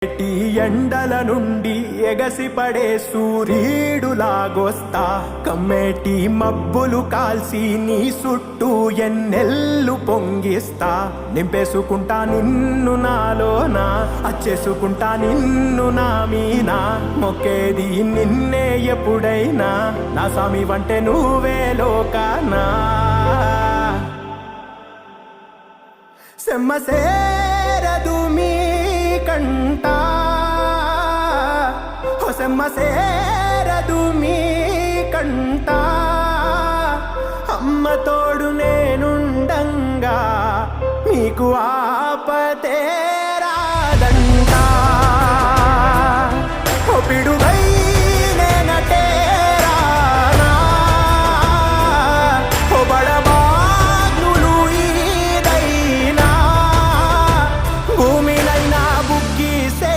tea ఎండల నుండి ఎగసిపడే సూర్యుడులాగొస్తా కమ్మేటి మబ్బులు కాల్సి నీ చుట్టూ ఎన్నెల్లు పొంగిస్తా నింపేసుకుంటా నిన్ను నాలోనా అచ్చేసుకుంటా నిన్ను నా మీనా మొక్కేది నిన్నే ఎప్పుడైనా నా స్వామి వంటే నువ్వే లోకానా సెమ్మసేరదు మీ కంట సెమ్మసేరదు మీ కంట అమ్మ తోడు నేనుండంగా మీకు ఆపతే రాదంట